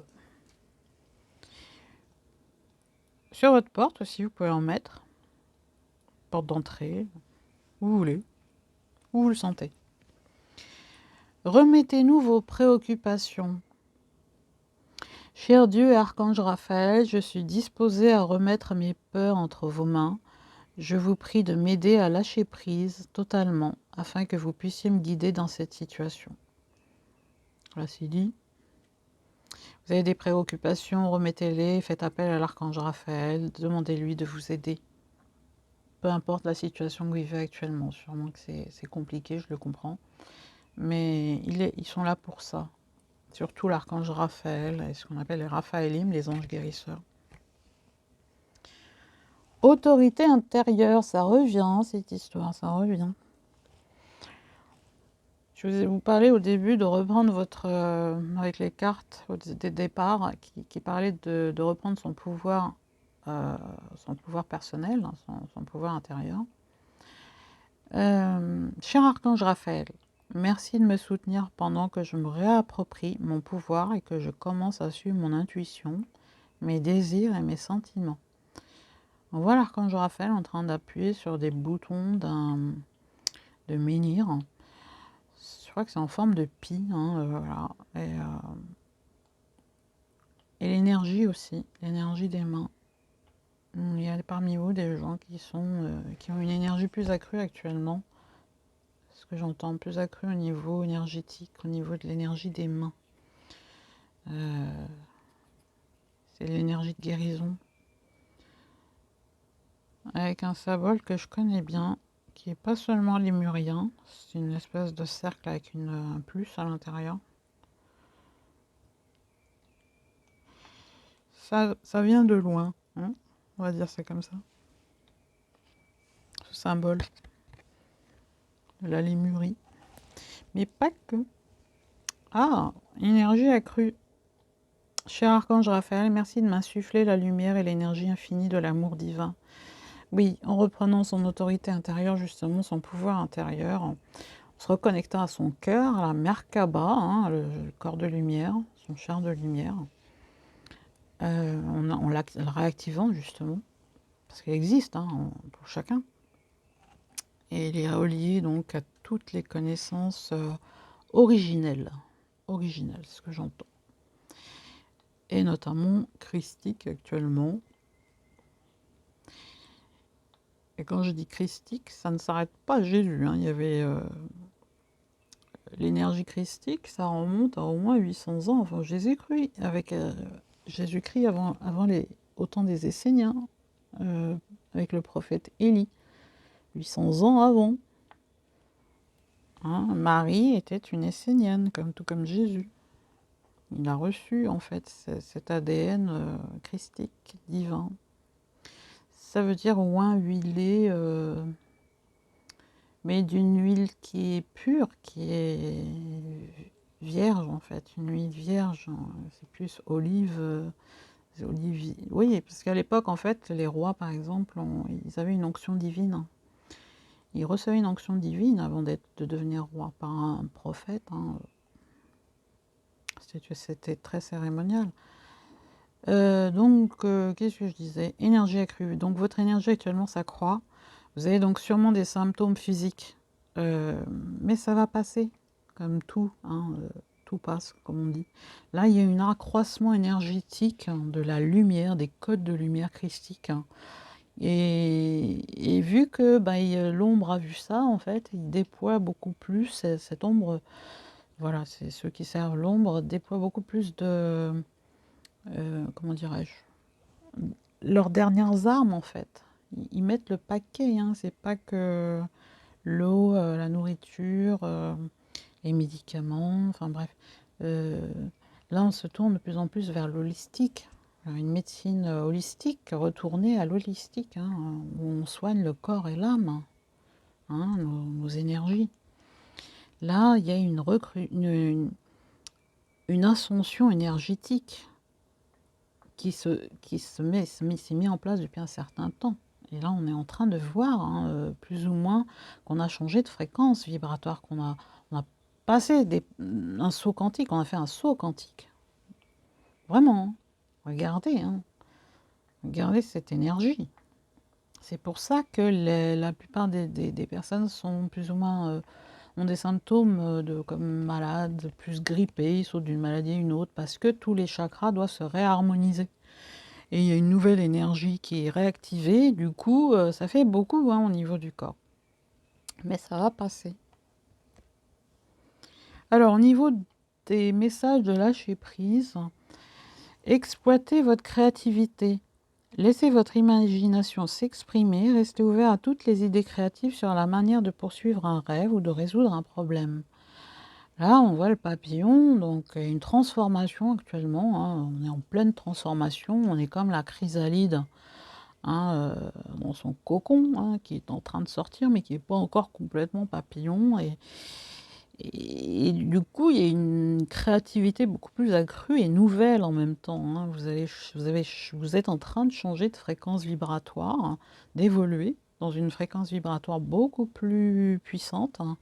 Sur votre porte aussi, vous pouvez en mettre. Porte d'entrée, où vous voulez, où vous le sentez. Remettez-nous vos préoccupations. Cher Dieu et Archange Raphaël, je suis disposée à remettre mes peurs entre vos mains. Je vous prie de m'aider à lâcher prise totalement afin que vous puissiez me guider dans cette situation. Voilà, c'est dit. Vous avez des préoccupations, remettez-les, faites appel à l'Archange Raphaël, demandez-lui de vous aider. Peu importe la situation que vous vivez actuellement, sûrement que c'est compliqué, je le comprends. Mais ils sont là pour ça. Surtout l'archange Raphaël, et ce qu'on appelle les Raphaélim, les anges guérisseurs. Autorité intérieure, ça revient, cette histoire, ça revient. Je vais vous parler au début de reprendre votre, avec les cartes des départs, qui parlaient de reprendre son pouvoir personnel, son pouvoir intérieur. Cher archange Raphaël, merci de me soutenir pendant que je me réapproprie mon pouvoir et que je commence à suivre mon intuition, mes désirs et mes sentiments. On voit l'archange Raphaël en train d'appuyer sur des boutons de menhir. Je crois que c'est en forme de pie. Hein, voilà. Et l'énergie aussi, l'énergie des mains. Il y a parmi vous des gens qui ont une énergie plus accrue actuellement. Ce que j'entends, plus accrue au niveau énergétique, au niveau de l'énergie des mains. C'est l'énergie de guérison. Avec un symbole que je connais bien, qui n'est pas seulement lémurien, c'est une espèce de cercle avec un plus à l'intérieur. Ça vient de loin, hein, on va dire ça comme ça. Ce symbole de la lémurie. Mais pas que. Ah, énergie accrue. Cher archange Raphaël, merci de m'insuffler la lumière et l'énergie infinie de l'amour divin. Oui, en reprenant son autorité intérieure, justement, son pouvoir intérieur, en se reconnectant à son cœur, à la Merkaba, hein, le corps de lumière, son char de lumière, en la réactivant, justement, parce qu'elle existe, hein, pour chacun. Et il est relié donc à toutes les connaissances originelles, c'est ce que j'entends. Et notamment christique actuellement. Et quand je dis christique, ça ne s'arrête pas à Jésus. Hein. Il y avait l'énergie christique, ça remonte à au moins 800 ans avant Jésus-Christ, avec Jésus-Christ au temps des Esséniens, avec le prophète Élie, 800 ans avant. Hein, Marie était une Essénienne, tout comme Jésus. Il a reçu en fait cet ADN christique, divin. Ça veut dire oint huilé, mais d'une huile qui est pure, qui est vierge en fait, une huile vierge. C'est plus olive. Oui, parce qu'à l'époque, en fait, les rois, par exemple, ils avaient une onction divine. Ils recevaient une onction divine avant de devenir roi par un prophète. Hein. C'était très cérémonial. Qu'est-ce que je disais? Énergie accrue. Donc, votre énergie actuellement s'accroît. Vous avez donc sûrement des symptômes physiques, mais ça va passer, comme tout, hein, tout passe, comme on dit. Là, il y a un accroissement énergétique hein, de la lumière, des codes de lumière christique. Hein. Et vu que bah, l'ombre a vu ça, en fait, il déploie beaucoup plus, cette ombre, voilà, c'est ceux qui servent l'ombre, déploient beaucoup plus de, comment dirais-je, leurs dernières armes, en fait. Ils mettent le paquet, hein, c'est pas que l'eau, la nourriture, les médicaments, enfin bref. Euh, Là, on se tourne de plus en plus vers l'holistique, une médecine holistique, retournée à l'holistique, hein, où on soigne le corps et l'âme, hein, nos énergies. Là, il y a une ascension énergétique s'est mis en place depuis un certain temps. Et là, on est en train de voir, hein, plus ou moins, qu'on a changé de fréquence vibratoire, on a passé un saut quantique, on a fait un saut quantique. Vraiment, hein. Regardez, hein. Regardez cette énergie. C'est pour ça que la plupart des personnes sont plus ou moins ont des symptômes comme malades, plus grippés, ils sautent d'une maladie à une autre, parce que tous les chakras doivent se réharmoniser. Et il y a une nouvelle énergie qui est réactivée, du coup, ça fait beaucoup hein, au niveau du corps. Mais ça va passer. Alors, au niveau des messages de lâcher prise, exploitez votre créativité. Laissez votre imagination s'exprimer, restez ouvert à toutes les idées créatives sur la manière de poursuivre un rêve ou de résoudre un problème. Là, on voit le papillon, donc une transformation actuellement, hein, on est en pleine transformation, on est comme la chrysalide hein, dans son cocon, hein, qui est en train de sortir, mais qui n'est pas encore complètement papillon. Et du coup, il y a une créativité beaucoup plus accrue et nouvelle en même temps. Hein. Vous êtes en train de changer de fréquence vibratoire, hein, d'évoluer dans une fréquence vibratoire beaucoup plus puissante. Hein.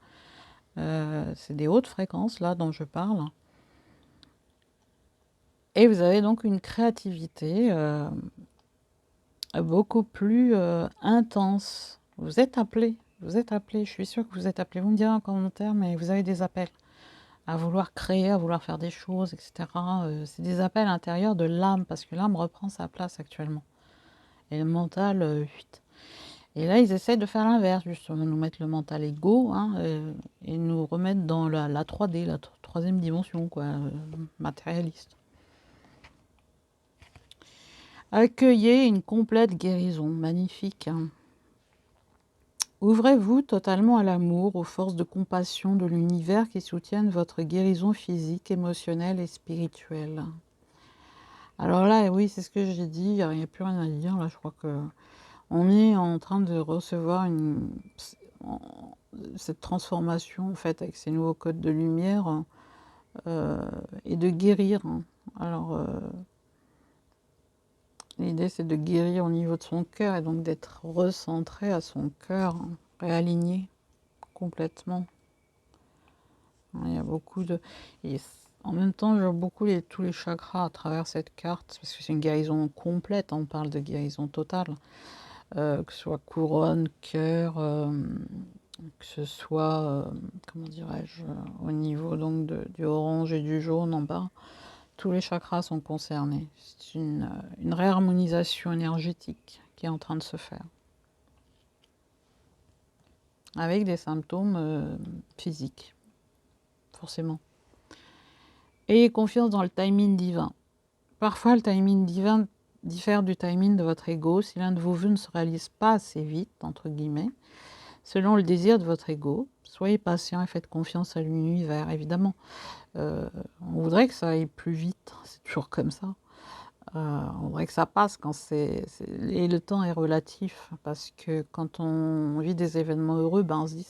C'est des hautes fréquences là dont je parle. Et vous avez donc une créativité beaucoup plus intense. Vous êtes appelé, je suis sûre que vous êtes appelé. Vous me direz en commentaire, mais vous avez des appels à vouloir créer, à vouloir faire des choses, etc. C'est des appels intérieurs de l'âme, parce que l'âme reprend sa place actuellement. Et le mental, vite. Et là, ils essaient de faire l'inverse, justement, nous mettre le mental égo, hein, et nous remettre dans la 3D, la troisième dimension, quoi, matérialiste. Accueillez une complète guérison, magnifique. Hein. Ouvrez-vous totalement à l'amour, aux forces de compassion de l'univers qui soutiennent votre guérison physique, émotionnelle et spirituelle. Alors là, oui, c'est ce que j'ai dit, il n'y a plus rien à dire. Là, je crois que on est en train de recevoir cette transformation, en fait, avec ces nouveaux codes de lumière, et de guérir. Hein. Alors, l'idée, c'est de guérir au niveau de son cœur, et donc d'être recentré à son cœur, hein, réaligné complètement. Il y a beaucoup de... Et en même temps, je vois beaucoup tous les chakras à travers cette carte, parce que c'est une guérison complète, on parle de guérison totale. Que ce soit couronne, cœur, que ce soit, comment dirais-je, au niveau donc du orange et du jaune en bas, tous les chakras sont concernés. C'est une réharmonisation énergétique qui est en train de se faire. Avec des symptômes physiques, forcément. Ayez confiance dans le timing divin. Parfois, le timing divin diffère du timing de votre ego si l'un de vos vœux ne se réalise pas assez vite, entre guillemets, selon le désir de votre ego. Soyez patient et faites confiance à l'univers, évidemment. On voudrait que ça aille plus vite, c'est toujours comme ça. On voudrait que ça passe quand et le temps est relatif, parce que quand on vit des événements heureux, ben on se dit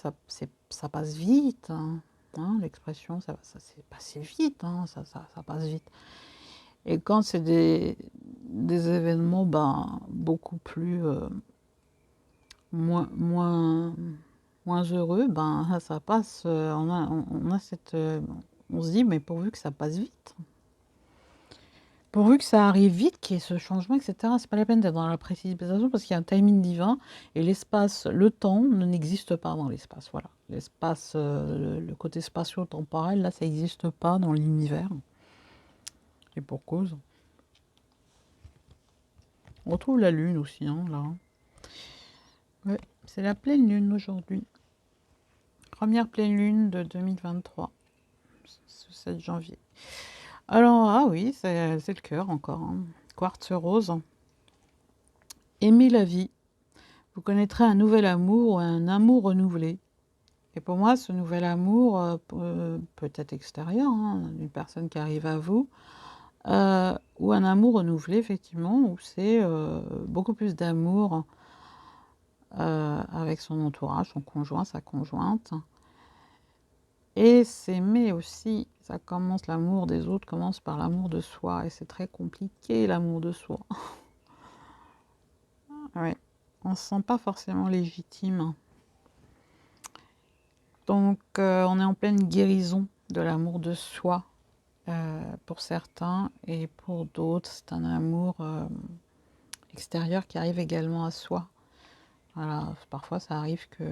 ça passe vite. Hein. Hein, l'expression, ça s'est passé vite, hein, ça passe vite. Et quand c'est des événements ben, beaucoup plus moins heureux, ben ça passe. On a cette, on se dit mais pourvu que ça passe vite. Pourvu que ça arrive vite, qu'il y ait ce changement, etc. C'est pas la peine d'être dans la précipitation parce qu'il y a un timing divin et l'espace, le temps n'existe pas dans l'espace. Voilà. L'espace, le côté spatio-temporel, là, ça n'existe pas dans l'univers. Et pour cause. On retrouve la lune aussi, hein, là. Ouais, c'est la pleine lune aujourd'hui. Première pleine lune de 2023, ce 7 janvier. Alors, ah oui, c'est le cœur encore. Hein. Quartz rose. Aimez la vie. Vous connaîtrez un nouvel amour ou un amour renouvelé. Et pour moi, ce nouvel amour peut être extérieur, hein, une personne qui arrive à vous, ou un amour renouvelé, effectivement, où c'est beaucoup plus d'amour avec son entourage, son conjoint, sa conjointe. Et s'aimer aussi, ça commence, l'amour des autres commence par l'amour de soi, et c'est très compliqué l'amour de soi. Ouais, on ne se sent pas forcément légitime. Donc on est en pleine guérison de l'amour de soi pour certains, et pour d'autres, c'est un amour extérieur qui arrive également à soi. Voilà, parfois ça arrive que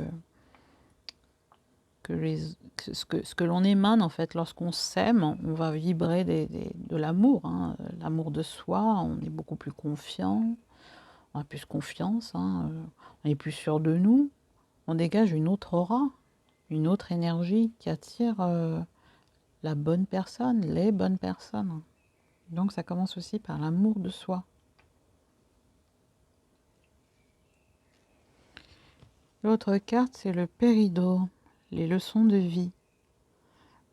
ce que l'on émane, en fait, lorsqu'on s'aime, on va vibrer de l'amour, hein, l'amour de soi, on est beaucoup plus confiant, on a plus confiance, hein, on est plus sûr de nous, on dégage une autre aura, une autre énergie qui attire la bonne personne, les bonnes personnes. Donc ça commence aussi par l'amour de soi. L'autre carte, c'est le péridot, les leçons de vie.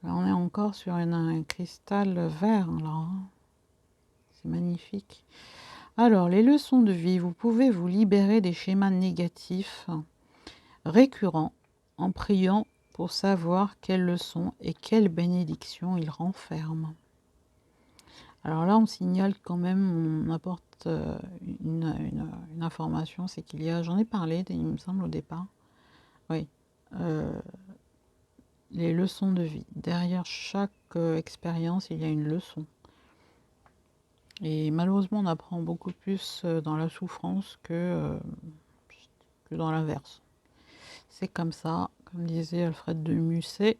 Là, on est encore sur un cristal vert, là. Hein. C'est magnifique. Alors, les leçons de vie, vous pouvez vous libérer des schémas négatifs récurrents en priant pour savoir quelles leçons et quelles bénédictions ils renferment. Alors là, on signale quand même, on apporte une information, c'est qu'il y a, j'en ai parlé, il me semble, au départ, oui, les leçons de vie. Derrière chaque expérience, il y a une leçon. Et malheureusement, on apprend beaucoup plus dans la souffrance que dans l'inverse. C'est comme ça, comme disait Alfred de Musset.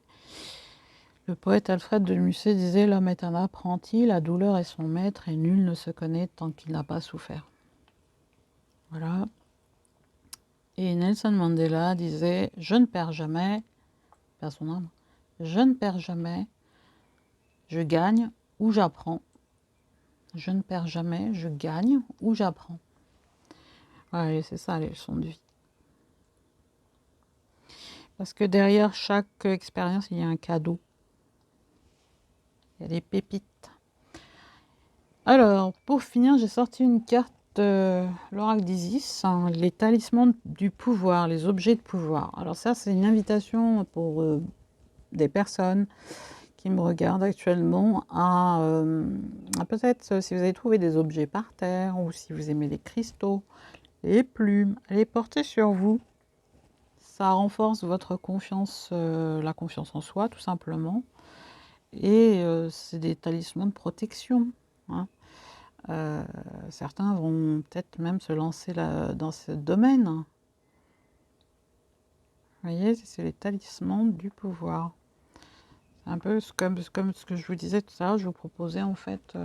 Le poète Alfred de Musset disait « L'homme est un apprenti, la douleur est son maître, et nul ne se connaît tant qu'il n'a pas souffert. » Voilà. Et Nelson Mandela disait « Je ne perds jamais, perd son âme, je ne perds jamais, je gagne ou j'apprends. Je ne perds jamais, je gagne ou j'apprends. » Ouais, c'est ça les leçons de vie. Parce que derrière chaque expérience, il y a un cadeau. Il y a des pépites. Alors, pour finir, j'ai sorti une carte de l'oracle d'Isis, hein, les talismans du pouvoir, les objets de pouvoir. Alors ça, c'est une invitation pour des personnes qui me regardent actuellement à peut-être, si vous avez trouvé des objets par terre, ou si vous aimez les cristaux, les plumes, les porter sur vous. Ça renforce votre confiance, la confiance en soi, tout simplement. Et c'est des talismans de protection. Hein. Certains vont peut-être même se lancer dans ce domaine. Vous voyez, c'est les talismans du pouvoir. C'est un peu comme ce que je vous disais tout à l'heure, je vous proposais en fait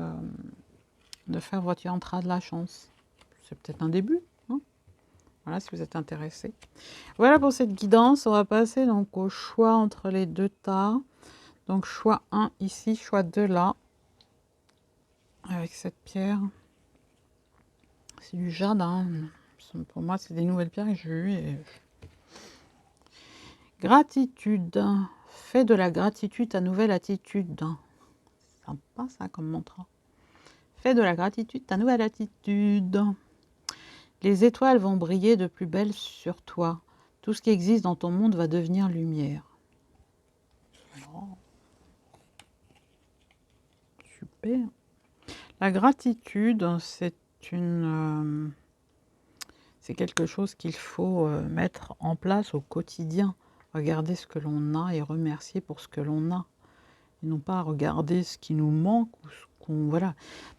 de faire votre yantra de la chance. C'est peut-être un début. Hein. Voilà, si vous êtes intéressé. Voilà pour cette guidance. On va passer donc au choix entre les deux tas. Donc choix 1 ici, choix 2 là. Avec cette pierre. C'est du jardin. Pour moi, c'est des nouvelles pierres que j'ai eues. Et... Gratitude. Fais de la gratitude ta nouvelle attitude. C'est sympa ça comme mantra. Fais de la gratitude ta nouvelle attitude. Les étoiles vont briller de plus belle sur toi. Tout ce qui existe dans ton monde va devenir lumière. Oh. Super. La gratitude, c'est quelque chose qu'il faut mettre en place au quotidien. Regarder ce que l'on a et remercier pour ce que l'on a. Et non pas regarder ce qui nous manque voilà,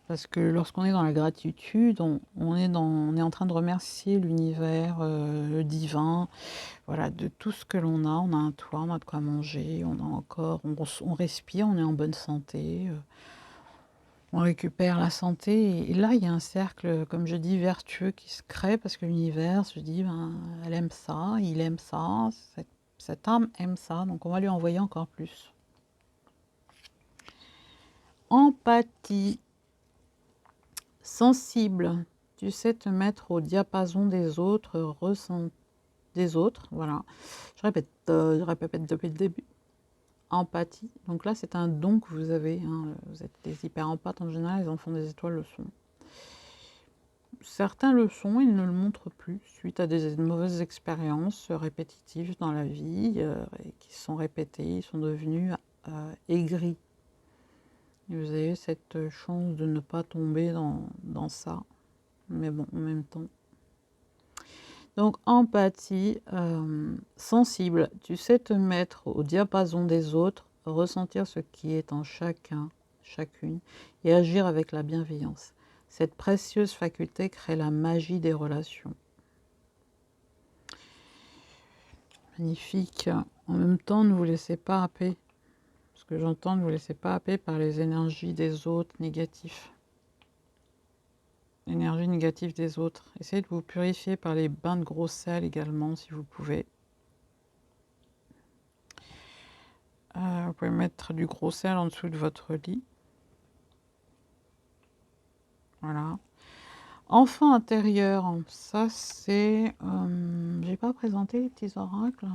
parce que lorsqu'on est dans la gratitude, on est en train de remercier l'univers, le divin, voilà, de tout ce que l'on a. On a un toit, on a de quoi manger, on a encore, on respire, on est en bonne santé, on récupère la santé. Et là, il y a un cercle, comme je dis, vertueux qui se crée parce que l'univers se dit, ben, elle aime ça, il aime ça, cette âme aime ça, donc on va lui envoyer encore plus. Empathie. Sensible, tu sais te mettre au diapason des autres, des autres, voilà. Je répète depuis le début. Empathie, donc là c'est un don que vous avez, hein. Vous êtes des hyper empathes en général, les enfants des étoiles le sont. Certains le sont, ils ne le montrent plus, suite à des mauvaises expériences répétitives dans la vie, et qui sont répétées, ils sont devenus aigris. Et vous avez cette chance de ne pas tomber dans ça. Mais bon, en même temps. Donc, empathie, sensible, tu sais te mettre au diapason des autres, ressentir ce qui est en chacun, chacune, et agir avec la bienveillance. Cette précieuse faculté crée la magie des relations. Magnifique. En même temps, ne vous laissez pas happer. Ce que j'entends, ne vous laissez pas happer par les énergies des autres négatives. L'énergie négative des autres. Essayez de vous purifier par les bains de gros sel également, si vous pouvez. Vous pouvez mettre du gros sel en dessous de votre lit. Voilà. Enfant intérieur, ça c'est... j'ai pas présenté les petits oracles.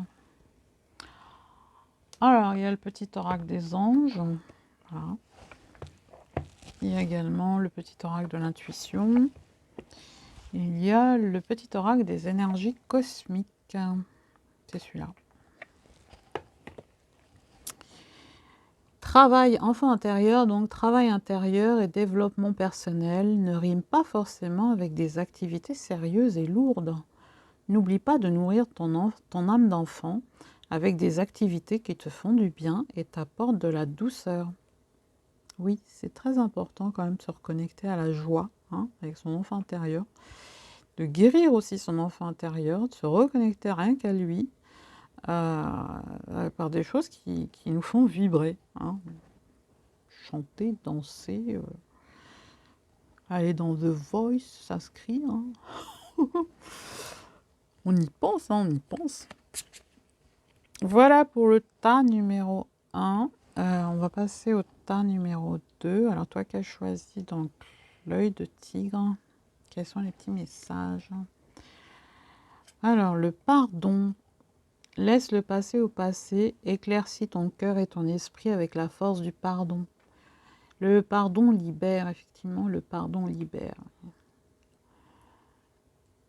Alors, il y a le petit oracle des anges. Voilà. Il y a également le petit oracle de l'intuition. Il y a le petit oracle des énergies cosmiques. C'est celui-là. Travail, enfant intérieur, donc travail intérieur et développement personnel ne riment pas forcément avec des activités sérieuses et lourdes. N'oublie pas de nourrir ton âme d'enfant avec des activités qui te font du bien et t'apportent de la douceur. Oui, c'est très important quand même de se reconnecter à la joie, hein, avec son enfant intérieur, de guérir aussi son enfant intérieur, de se reconnecter rien qu'à lui, par des choses qui nous font vibrer, hein. Chanter, danser, aller dans The Voice, s'inscrire, hein. On y pense, hein, on y pense. Voilà pour le tas numéro 1. On va passer au tas numéro 2. Alors toi qui as choisi donc l'œil de tigre, quels sont les petits messages? Alors le pardon. Laisse le passé au passé, éclaircis ton cœur et ton esprit avec la force du pardon. Le pardon libère, effectivement, le pardon libère.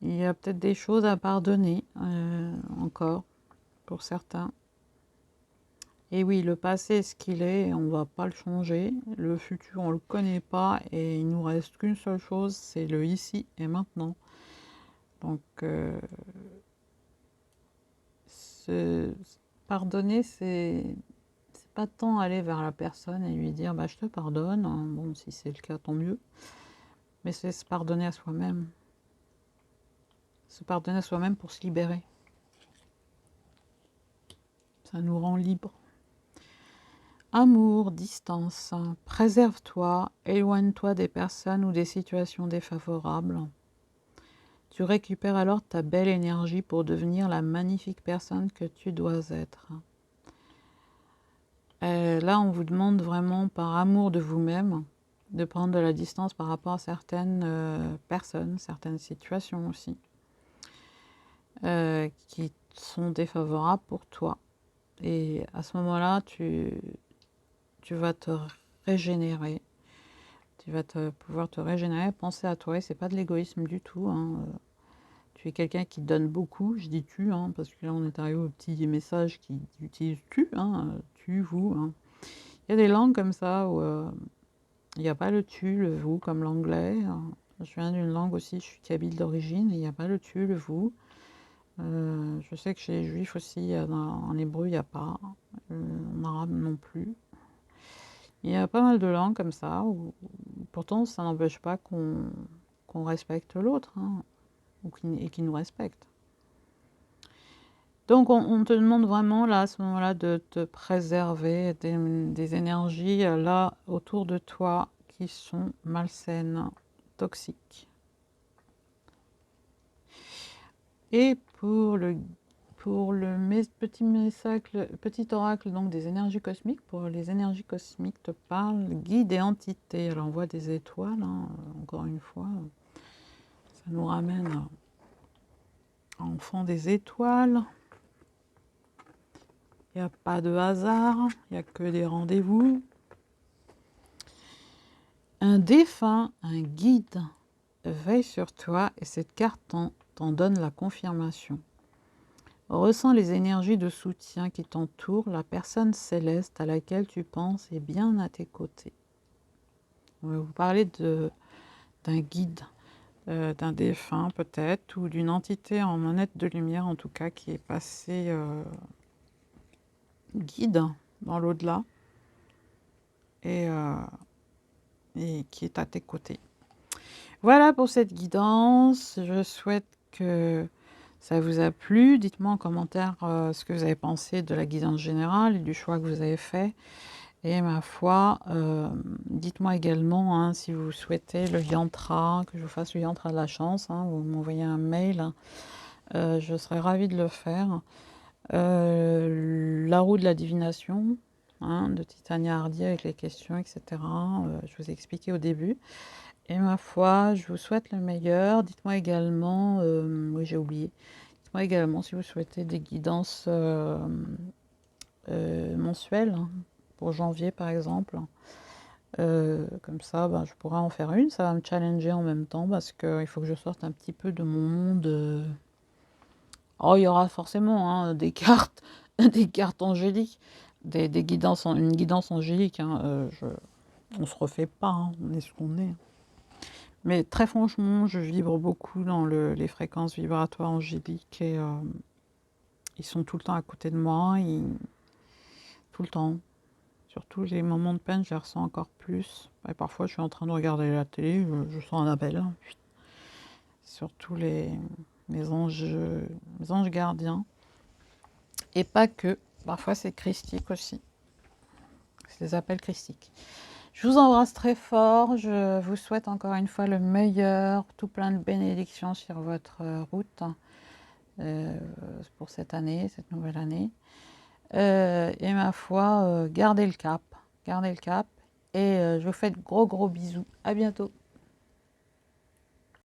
Il y a peut-être des choses à pardonner encore, pour certains. Et oui, le passé est ce qu'il est, on ne va pas le changer. Le futur, on ne le connaît pas et il nous reste qu'une seule chose, c'est le ici et maintenant. Donc, pardonner, c'est pas tant aller vers la personne et lui dire bah, je te pardonne, hein. Bon, si c'est le cas, tant mieux. Mais c'est se pardonner à soi-même. Se pardonner à soi-même pour se libérer. Ça nous rend libres. Amour, distance, préserve-toi, éloigne-toi des personnes ou des situations défavorables. Tu récupères alors ta belle énergie pour devenir la magnifique personne que tu dois être. Là, on vous demande vraiment, par amour de vous-même, de prendre de la distance par rapport à certaines personnes, certaines situations aussi, qui sont défavorables pour toi. Et à ce moment-là, tu vas te régénérer. Tu vas pouvoir te régénérer, penser à toi. Et c'est pas de l'égoïsme du tout, hein. Tu es quelqu'un qui donne beaucoup. Je dis tu, hein, parce que là, on est arrivé au petit message qui utilise tu, hein, tu, vous, hein. Il y a des langues comme ça où il n'y a pas le tu, le vous, comme l'anglais. Je viens d'une langue aussi, je suis kabyle d'origine, et il n'y a pas le tu, le vous. Je sais que chez les juifs aussi, en hébreu, il n'y a pas. En arabe non plus. Il y a pas mal de langues comme ça, pourtant ça n'empêche pas qu'on respecte l'autre, hein, et qu'il nous respecte. Donc on te demande vraiment là, à ce moment-là, de te préserver des énergies là autour de toi qui sont malsaines, toxiques. Et petit oracle donc des énergies cosmiques, pour les énergies cosmiques te parlent guide et entité. Alors on voit des étoiles, hein, encore une fois, ça nous ramène à enfant des étoiles. Il n'y a pas de hasard, il n'y a que des rendez-vous. Un défunt, un guide, veille sur toi et cette carte t'en donne la confirmation. Ressens les énergies de soutien qui t'entourent, la personne céleste à laquelle tu penses est bien à tes côtés. On va vous parler d'un guide, d'un défunt peut-être, ou d'une entité en manette de lumière en tout cas, qui est passé guide dans l'au-delà et qui est à tes côtés. Voilà pour cette guidance, je souhaite que ça vous a plu. Dites-moi en commentaire ce que vous avez pensé de la guidance générale et du choix que vous avez fait. Et ma foi, dites-moi également hein, si vous souhaitez le yantra, que je vous fasse le yantra de la chance. Hein, vous m'envoyez un mail, je serais ravie de le faire. La roue de la divination, hein, de Titania Hardy avec les questions, etc. Je vous ai expliqué au début. Et ma foi, je vous souhaite le meilleur. Dites-moi également, oui j'ai oublié, dites-moi également si vous souhaitez des guidances mensuelles, hein, pour janvier par exemple. Comme ça, ben, je pourrais en faire une. Ça va me challenger en même temps parce qu'il faut que je sorte un petit peu de mon monde. Oh, il y aura forcément hein, des cartes, des cartes angéliques, des guidances, une guidance angélique. Hein, on se refait pas, hein, on est ce qu'on est. Mais très franchement, je vibre beaucoup dans les fréquences vibratoires angéliques et ils sont tout le temps à côté de moi, tout le temps. Surtout les moments de peine, je les ressens encore plus. Et parfois, je suis en train de regarder la télé, je sens un appel. Surtout mes anges gardiens. Et pas que. Parfois, c'est christique aussi. C'est des appels christiques. Je vous embrasse très fort. Je vous souhaite encore une fois le meilleur. Tout plein de bénédictions sur votre route pour cette année, cette nouvelle année. Et ma foi, gardez le cap. Gardez le cap. Et je vous fais de gros bisous. À bientôt.